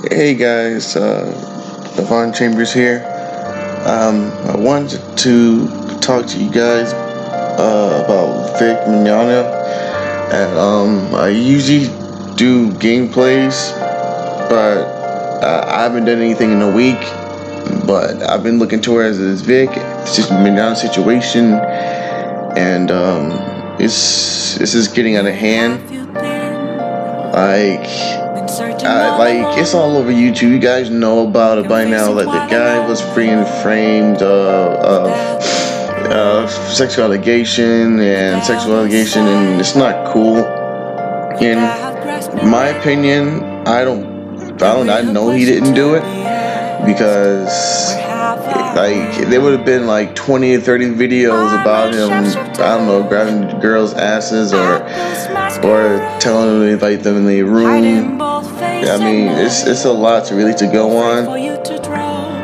Hey guys, DeVaughnChambers here. I wanted to talk to you guys about Vic Mignogna, and I usually do gameplays, but I haven't done anything in a week. But I've been looking towards this Vic Mignogna situation, and this is getting out of hand. It's all over YouTube. You guys know about it by now. Like, the guy was framed sexual allegation, and it's not cool. In my opinion, I know he didn't do it, because there would have been like 20 or 30 videos about him, grabbing girls' asses or telling them to invite them in the room. It's a lot to go on.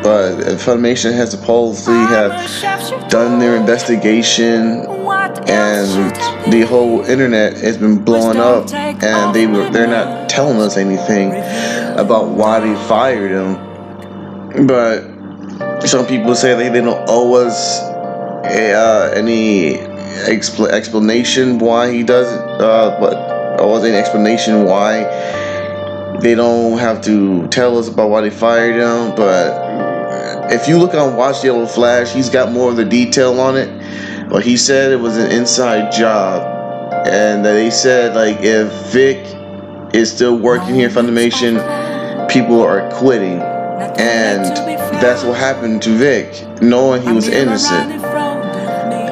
But Funimation has supposedly have done their investigation, and the whole internet has been blowing up, and they're not telling us anything about why they fired him. But some people say they don't owe us any explanation why he does it, any explanation why they don't have to tell us about why they fired him. But if you look on Watch Yellow Flash, he's got more of the detail on it. But he said it was an inside job, and that they said, like, if Vic is still working here, Funimation, people are quitting, and that's what happened to Vic, knowing he was innocent.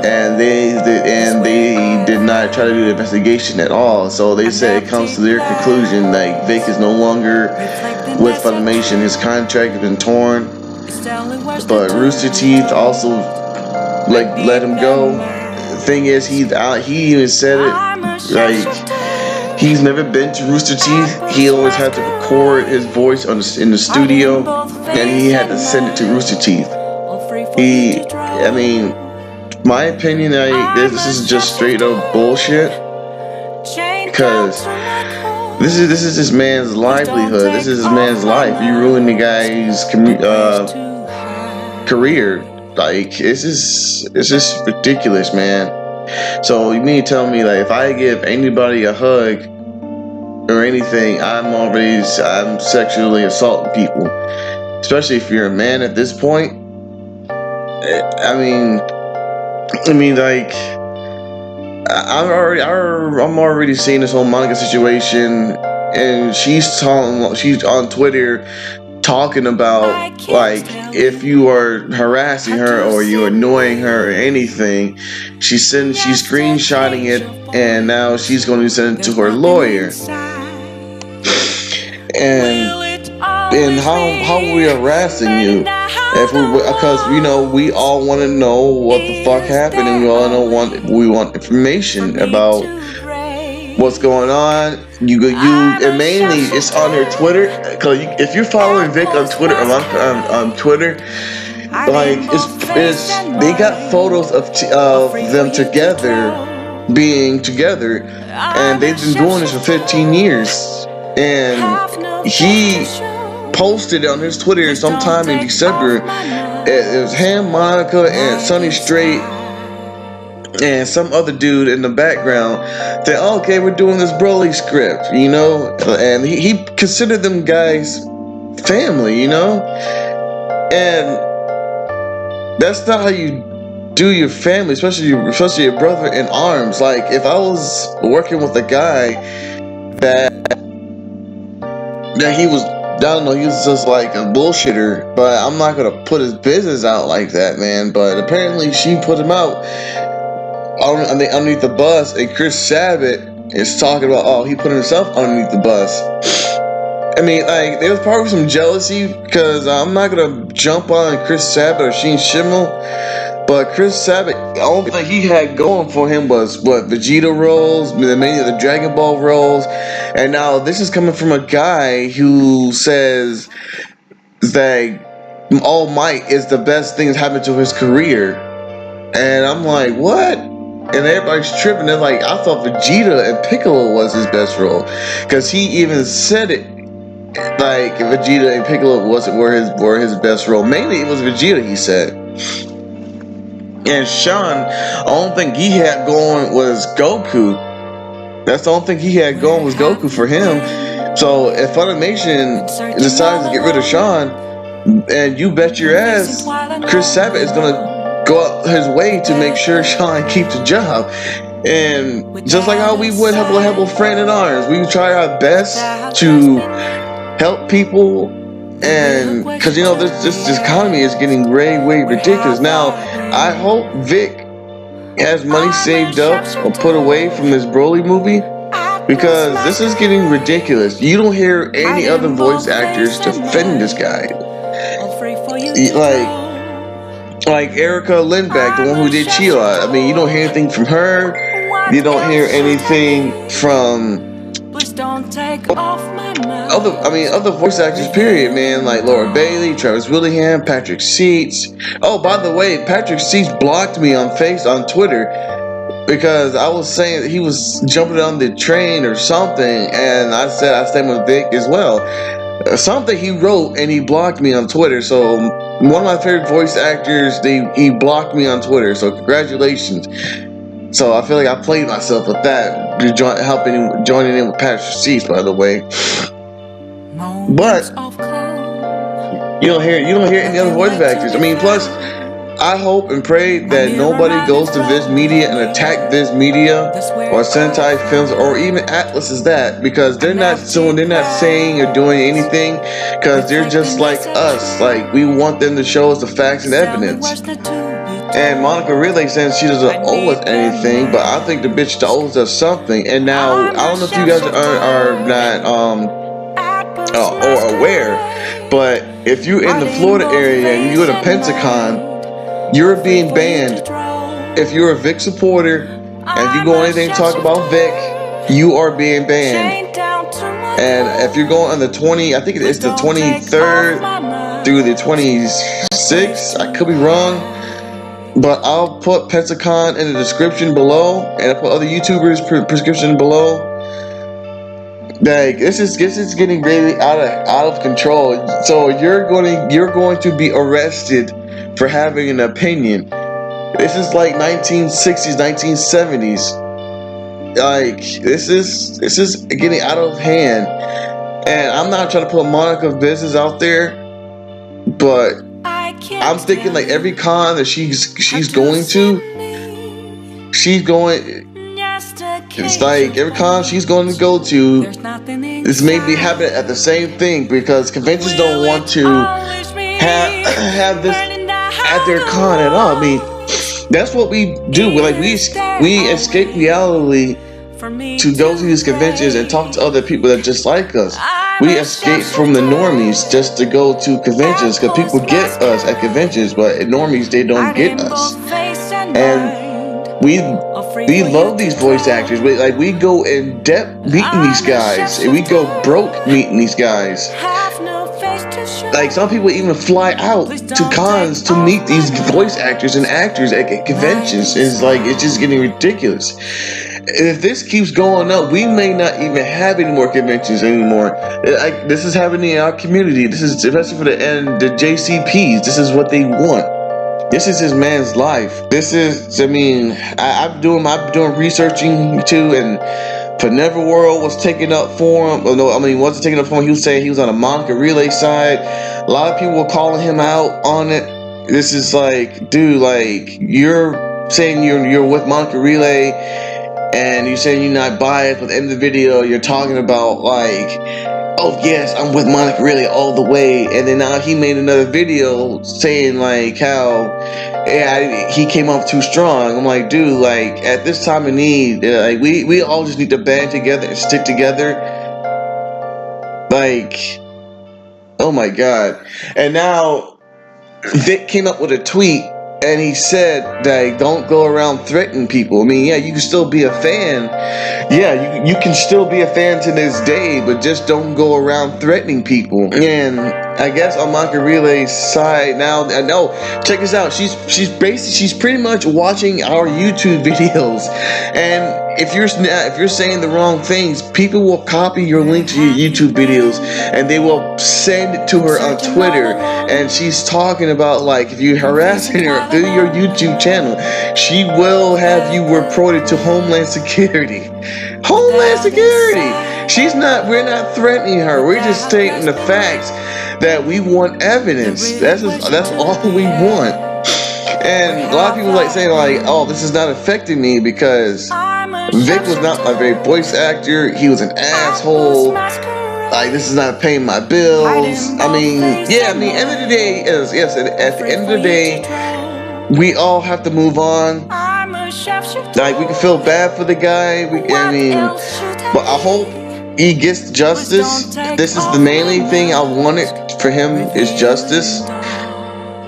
And they did not try to do the investigation at all. So they said it comes to their conclusion that Vic is no longer with Funimation. His contract has been torn. But Rooster Teeth also let him go. The thing is, he's out. He even said it, like, he's never been to Rooster Teeth. He always had to record his voice in the studio, and he had to send it to Rooster Teeth. My opinion, this is just straight up bullshit, because this is this man's livelihood. This is this man's life. You ruin the guy's career. Like, it's just ridiculous, man. So you mean to tell me, like, if I give anybody a hug or anything, I'm sexually assaulting people, especially if you're a man at this point? I'm already seeing this whole Monica situation, and she's on Twitter talking about, like, if you are harassing her or you're annoying her or anything, she's screenshotting it, and now she's going to send it to her lawyer. And how are we harassing you? Because we all want to know what the fuck happened, and we want information about what's going on. And mainly it's on their Twitter, because if you're following Vic on Twitter, on Twitter, like, they got photos of them being together, and they've been doing this for 15 years. And he posted on his Twitter sometime in December. It was him, Monica, and Sonny Strait, and some other dude in the background. That, okay, we're doing this Broly script, and he considered them guys family, and that's not how you do your family, especially your brother in arms. Like, if I was working with a guy that he was, he was just like a bullshitter, but I'm not gonna put his business out like that, man. But apparently she put him out underneath the bus, and Chris Sabat is talking about, he put himself underneath the bus. There was probably some jealousy, because I'm not gonna jump on Chris Sabat or Sheen Schimmel, but Chris Sabat, the only thing he had going for him was Vegeta roles, many of the Dragon Ball roles, and now this is coming from a guy who says that All Might is the best thing that's happened to his career, and I'm like, what? And everybody's tripping. They're like, I thought Vegeta and Piccolo was his best role, because he even said it like Vegeta and Piccolo were his best role. Mainly it was Vegeta, he said. And Sean, the only thing he had going was Goku. That's the only thing he had going was Goku for him. So if Funimation decides to get rid of Sean, and you bet your ass, Chris Sabat is gonna go out his way to make sure Sean keeps a job. And just like how we would have a friend in arms, we would try our best to help people. And because you know this economy is getting way ridiculous now. I hope Vic has money saved up or put away from this Broly movie, because this is getting ridiculous. You don't hear any other voice actors defend this guy, like Erica Lindbeck, the one who did Sheila. I mean, you don't hear anything from her. You don't hear anything from other voice actors, period, man, like Laura Bailey, Travis Willingham, Patrick Seitz. Oh, by the way, Patrick Seitz blocked me on Twitter because I was saying that he was jumping on the train or something, and I said I stand with Vic as well. Something he wrote, and he blocked me on Twitter. So one of my favorite voice actors, he blocked me on Twitter. So congratulations. So I feel like I played myself with that, joining in with Patrick Seitz, by the way. But you don't hear any other voice actors. I mean, plus I hope and pray that nobody goes to Viz Media and attack Viz Media or Sentai Films or even Atlas is that, because they're not saying or doing anything, because they're just like us. Like, we want them to show us the facts and evidence. And Monica Relay says she doesn't owe us anything, but I think the bitch owes us something. And now I don't know if you guys are not or aware, but if you're in the Florida area and you go to Pensacon, you're being banned. If you're a Vic supporter and you go anything to talk about Vic, you are being banned. And if you're going on the 20, I think it's the 23rd through the 26th, I could be wrong, but I'll put Pensacon in the description below, and I'll put other YouTubers' prescription below. Like, this is getting really out of control. So you're going to be arrested for having an opinion. This is like 1960s, 1970s. Like, this is getting out of hand. And I'm not trying to put Monica's business out there, but I'm thinking like every con that she's going to, it's like every con she's going to go to, this may be happening at the same thing, because conventions don't want to have this at their con at all. I mean, that's what we do. We escape reality to go to these conventions and talk to other people that just like us. We escape from the normies just to go to conventions, because people get us at conventions, but at normies they don't get us. And we love these voice actors. We go in depth meeting these guys, and we go broke meeting these guys. Like, some people even fly out to cons to meet these voice actors and actors at conventions. It's just getting ridiculous. If this keeps going up, we may not even have any more conventions anymore. This is happening in our community. This is especially for the JCPs. This is what they want. This is his man's life. This is, I mean, I'm doing researching too, and Neverworld was taking up for him. Well, no, I mean, wasn't taking up for him. He was saying he was on a Monica Relay side. A lot of people were calling him out on it. This is like, dude, like, you're saying you're with Monica Relay, and you're saying you're not biased, but in the video you're talking about like, oh yes, I'm with Monica Relay all the way, and then now he made another video saying like how, yeah, he came off too strong. I'm like, dude, like, at this time of need, like, we all just need to band together and stick together. Like, oh my god. And now Vic came up with a tweet, and he said that don't go around threatening people. I mean, yeah, you can still be a fan. Yeah, you can still be a fan to this day, but just don't go around threatening people. And I guess on Monica Relay's side now. No, check this out. She's pretty much watching our YouTube videos, and if you're saying the wrong things, people will copy your link to your YouTube videos and they will send it to her on Twitter. And she's talking about, like, if you're harassing her through your YouTube channel, she will have you reported to Homeland Security. Homeland Security. We're not threatening her. We're just stating the facts that we want evidence. That's all we want. And a lot of people like saying, like, oh, this is not affecting me because Vic was not my favorite voice actor. He was an asshole. Like, this is not paying my bills. I mean, yeah, I mean, end of the day is, yes, at the end of the day, we all have to move on. Like, we can feel bad for the guy. But I hope he gets justice. This is the mainly thing I wanted for him is justice.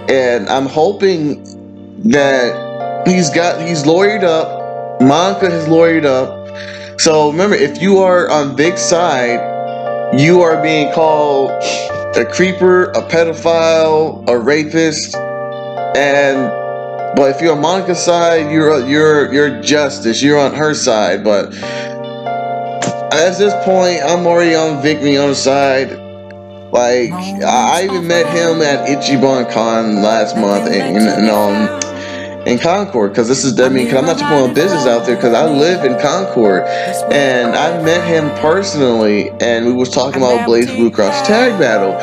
And I'm hoping that he's lawyered up. Monica has lawyered up. So remember, if you are on Vic's side, you are being called a creeper, a pedophile, a rapist. But if you're on Monica's side, you're justice. You're on her side. But at this point, I'm already on Vic Mignogna's side. Like, I even met him at Ichiban Con last month in Concord, because cause I'm not just putting business out there, because I live in Concord, and I met him personally, and we was talking about Blaze Blue Cross Tag Battle,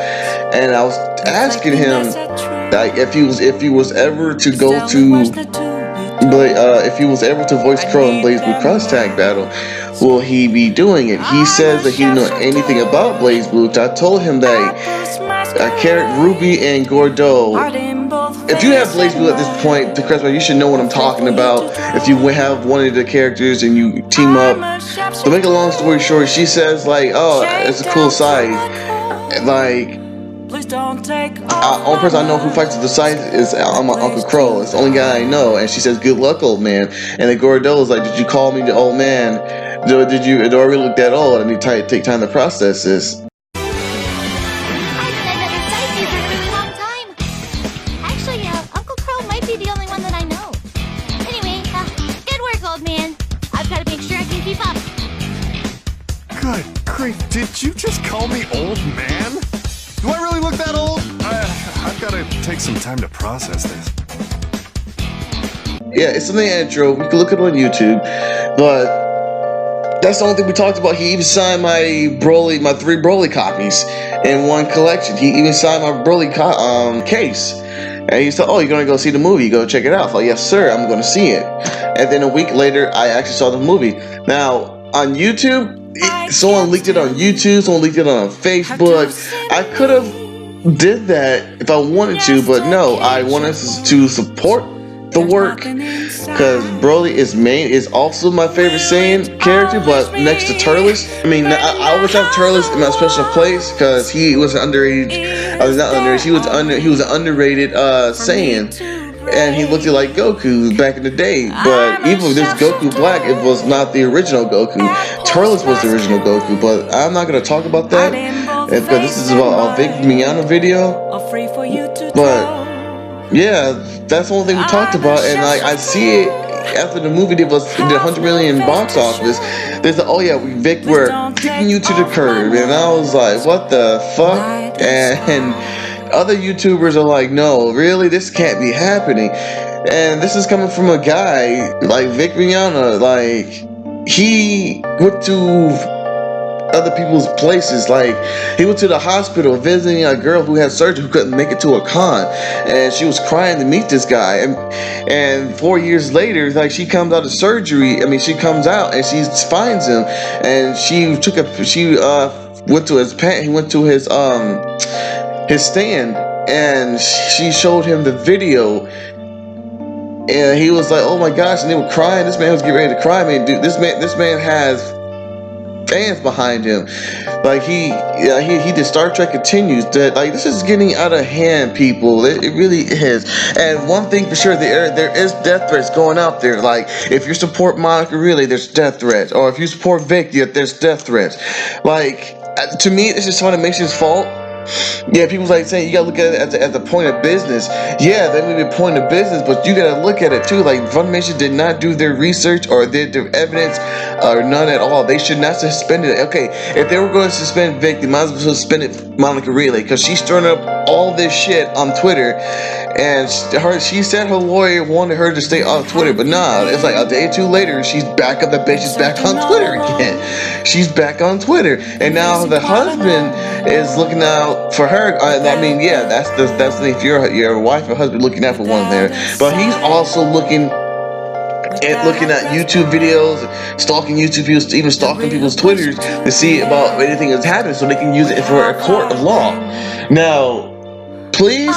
and I was asking him, like, if he was ever to go to, if he was ever to voice Crow in Blaze Blue Cross Tag Battle, will he be doing it? He says that he didn't know anything about Blaze Blue. I told him that Carrot, Ruby, and Gordo. If you have Blaze Blue at this point, you should know what I'm talking about. If you have one of the characters and you team up. To make a long story short, she says, like, oh, it's a cool side. Like, only person I know who fights the side is my Uncle Crow. It's the only guy I know. And she says, good luck, old man. And the Gordo is like, did you call me the old man? Do I really look that old? I need to take time to process this. Good grief, did you just call me old man? Do I really look that old? I've got to take some time to process this. Yeah, it's in the intro. You can look it on YouTube. But that's the only thing we talked about. He even signed my 3 Broly copies in one collection. He even signed my Broly case. And he said, oh, you're going to go see the movie? Go check it out. I'm like, yes, sir, I'm going to see it. And then a week later, I actually saw the movie. Now, on YouTube, someone leaked it on YouTube, someone leaked it on Facebook. I could have did that if I wanted to, but no, I wanted to support the work, because Broly is also my favorite Saiyan character, but next to Turles. I mean, I always have Turles in my special place because he was an underrated. He was an underrated Saiyan. And he looked like Goku back in the day. But even with this Goku Black, it was not the original Goku. Turles was the original Goku. But I'm not going to talk about that, because this is about a Vic Mignogna video. But yeah, that's the only thing we talked about. And I see it after the movie did 100 million box office. They said, oh yeah, Vic, we're kicking you to the curb. And I was like, what the fuck? And other YouTubers are like, no, really, this can't be happening. And this is coming from a guy like Vic Mignogna. Like, he went to other people's places. Like, he went to the hospital visiting a girl who had surgery who couldn't make it to a con, and she was crying to meet this guy. And 4 years later, like, she comes out of surgery. I mean, she comes out and she finds him, and she went to his he went to his stand, and she showed him the video, and he was like, oh my gosh, and they were crying. This man was getting ready to cry. I mean, dude, this man has fans behind him. Like, he did Star Trek Continues. That, like, this is getting out of hand, people. It really is. And one thing for sure, there is death threats going out there. Like, if you support Monica Really, there's death threats. Or if you support Vic, there's death threats. Like, to me, this is Funimation's fault. Yeah, people's like saying you gotta look at it as a point of business. Yeah, that may be a point of business, but you gotta look at it too. Like Funimation did not do their research or their evidence or none at all. They should not suspend it. Okay, if they were going to suspend Vic, they might as well suspend it Monica Relay because she's stirring up all this shit on Twitter. And she said her lawyer wanted her to stay off Twitter, but nah, it's like a day or two later, she's back up. The bitch is back on Twitter again. She's back on Twitter, and now the husband is looking out for her. I mean, yeah, that's if your wife or husband looking out for one there, but he's also looking at YouTube videos, stalking YouTube videos, even stalking people's Twitters to see about anything that's happened, so they can use it for a court of law. Now, please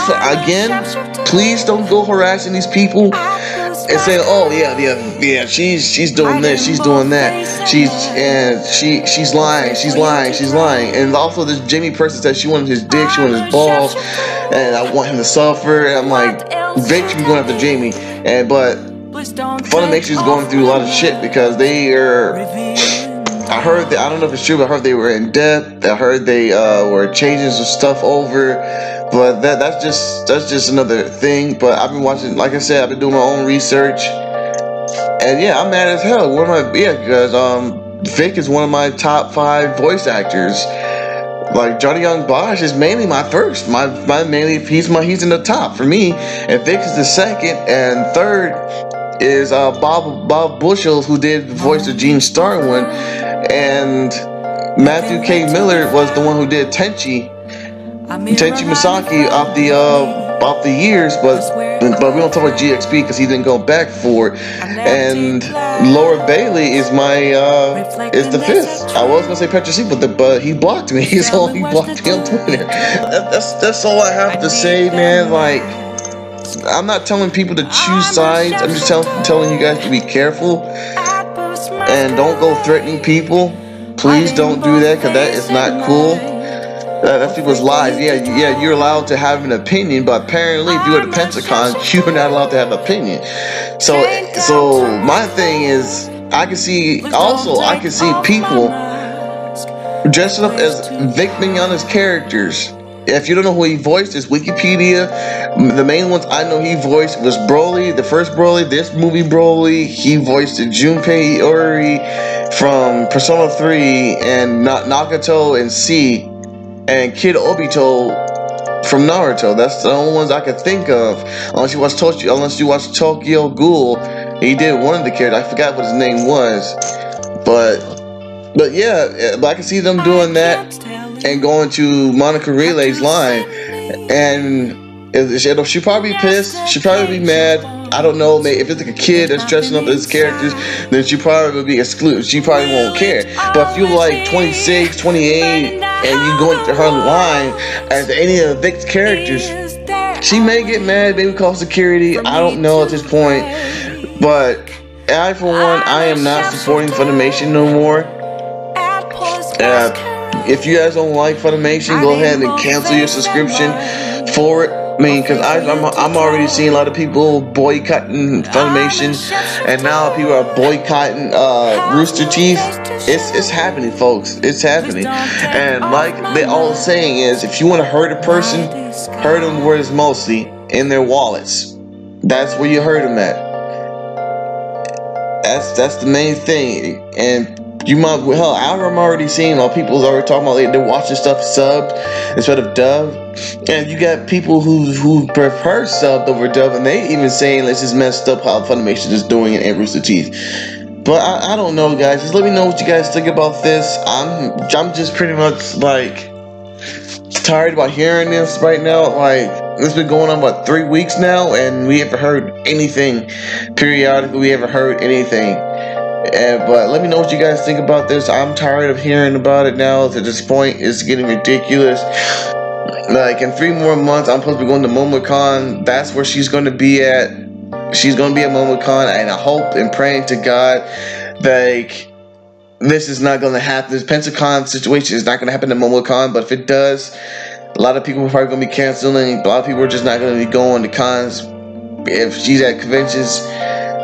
don't go harassing these people and saying, oh yeah, she's doing this, she's doing that, she's lying. And also this Jimmy person said she wanted his dick, she wanted his balls, and I want him to suffer. And I'm like, Vic should be going after Jamie, but Funimation is going through a lot of shit because they are. I heard that, I don't know if it's true, but I heard they were in debt. I heard they were changing some stuff over, but that's just another thing. But I've been watching, like I said, I've been doing my own research, and yeah, I'm mad as hell. Because Vic is one of my top 5 voice actors. Like Johnny Yong Bosch is mainly my first, he's in the top for me, and Vic is the second, and third is Bob Bushels, who did the voice of Gene Starwin, and Matthew K. Miller was the one who did Tenchi Misaki off the years, but we don't talk about GXP because he didn't go back for it. And Laura Bailey is is the 5th. I was gonna say Petra C, but he blocked me. He blocked me on Twitter. That's all I have to say, man. Like, I'm not telling people to choose sides. I'm just telling you guys to be careful and don't go threatening people. Please don't do that, because that is not cool. That's people's lives. Yeah, you're allowed to have an opinion, but apparently if you're at a Pensacon, you're not allowed to have an opinion. So my thing is, I can see people dressing up as Vic Mignogna's characters. If you don't know who he voiced, it's Wikipedia. The main ones I know he voiced was Broly, the first Broly, this movie Broly. He voiced Junpei Iori from Persona 3 and Nagato and C, and Kid Obito from Naruto. That's the only ones I could think of. Unless you watch Tokyo Ghoul, he did one of the characters. I forgot what his name was, but yeah, but I can see them doing that and going to Monica Relay's line, and she'll probably be pissed. She'll probably be mad. I don't know, if it's like a kid that's dressing up as characters, then she probably will be excluded. She probably won't care. But if you're like 26, 28, and you go into her line as any of Vic's characters, she may get mad, maybe call security. I don't know at this point. But I, for one, I am not supporting Funimation no more. If you guys don't like Funimation, go ahead and cancel your subscription for it. I mean, because I'm already seeing a lot of people boycotting Funimation, and now people are boycotting Rooster Teeth. It's happening, folks. It's happening. And like they all saying is, if you want to hurt a person, hurt them where it's mostly in their wallets. That's where you hurt them at. That's the main thing. And you might, hell, I'm already seeing people's already talking about they're watching stuff subbed instead of dubbed, and you got people who prefer subbed over dubbed, and they even saying it's just messed up how Funimation is doing it and Rooster Teeth. But I don't know, guys. Just let me know what you guys think about this. I'm just pretty much like tired about hearing this right now. Like, it's been going on about 3 weeks now, and we haven't heard anything. Periodically, we haven't heard anything. But let me know what you guys think about this. I'm tired of hearing about it now. To this point, it's getting ridiculous. Like, in 3 more months, I'm supposed to be going to MomoCon. That's where she's going to be at. She's going to be at MomoCon, and I hope and praying to God that this is not going to happen. This Pensacon situation is not going to happen at MomoCon, but if it does, a lot of people are probably going to be canceling. A lot of people are just not going to be going to cons. If she's at conventions,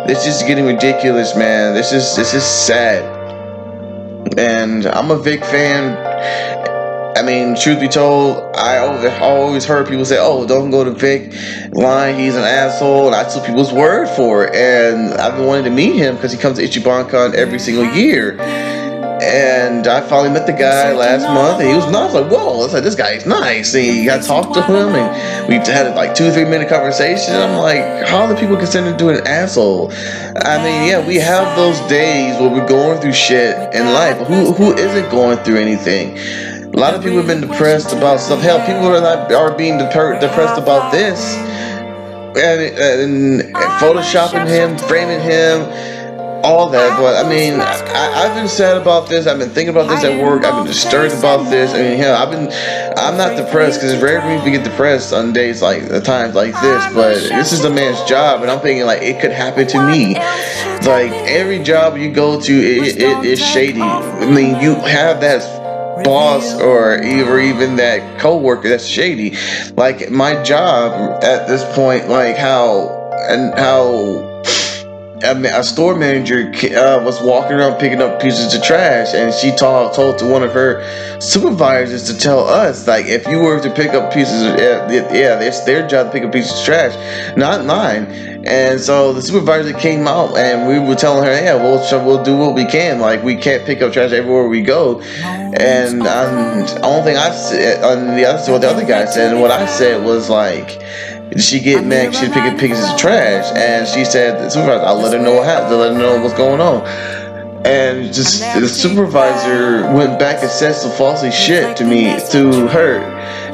it's just getting ridiculous, man. This is sad. And I'm a Vic fan. I mean, truth be told, I always heard people say, "Oh, don't go to Vic line. He's an asshole." And I took people's word for it. And I've been wanting to meet him because he comes to IchibanCon every single year. And I finally met the guy last month, and he was nice. Like, whoa, it's like, this guy is nice. And I talked to him, and we had like 2-3 minute conversation. I'm like, how do people consider him an asshole? I mean, yeah, we have those days where we're going through shit in life. Who isn't going through anything? A lot of people have been depressed about stuff. Hell, people are being depressed about this, and photoshopping him, framing him, all that. But I mean, I've been sad about this. I've been thinking about this at work. I've been disturbed about this. I mean, hell, I'm not depressed, because it's rare for me to get depressed on days like times like this. But this is a man's job, and I'm thinking like it could happen to me. Like every job you go to, it is shady. I mean, you have that boss or even that coworker that's shady. Like my job at this point, like how a store manager was walking around picking up pieces of trash, and she told to one of her supervisors to tell us, like, if you were to pick up pieces of, it's their job to pick up pieces of trash, not mine. And so the supervisor came out, and we were telling her, yeah, we'll do what we can. Like, we can't pick up trash everywhere we go. And the only thing I said, what the other guy said, and what I said was like, she get mad, she'd pick up pieces of trash, and she said, the supervisor, I'll let her know what happened, let her know what's going on. And just the supervisor went back and said some falsely shit to me, to her.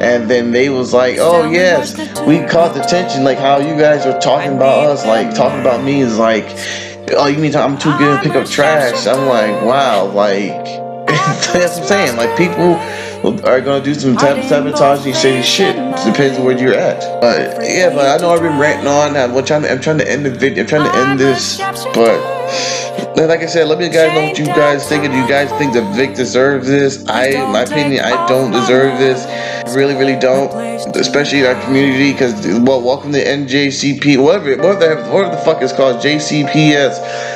And then they was like, oh yes, we caught the attention, like how you guys are talking about us, like talking about me is like, oh, you mean I'm too good to pick up trash? I'm like, wow, like, that's what I'm saying, like people are gonna do some sabotaging shady shit. Depends on where you're at. But yeah, but I know I've been ranting on. I'm trying to end the video. I'm trying to end this. But like I said, let me guys know what you guys think. If you guys think that Vic deserves this, my opinion, I don't deserve this. I really don't. Especially in our community, because welcome to NJCP, whatever the fuck it's called, JCPS.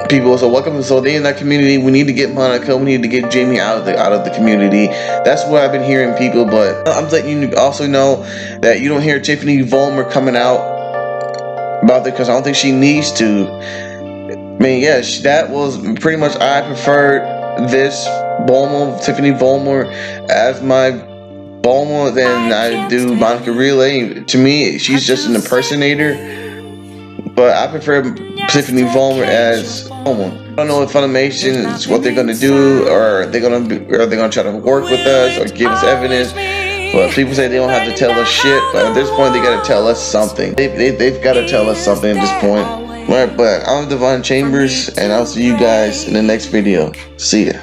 People, so welcome. So they in that community. We need to get Monica. We need to get Jamie out of the community. That's what I've been hearing, people. But I'm letting you also know that you don't hear Tiffany Vollmer coming out about it, because I don't think she needs to. I mean, yeah, that was pretty much, I preferred this Tiffany Vollmer as my Bulma than I do Monica Relay. To me, she's just an impersonator. But I prefer Tiffany Vollmer as Bulma. I don't know if Funimation is what they're gonna do, or are they gonna try to work with us or give us evidence. But people say they don't have to tell us shit. But at this point, they gotta tell us something. They've got to tell us something at this point. Right, but I'm DeVaughnChambers, and I'll see you guys in the next video. See ya.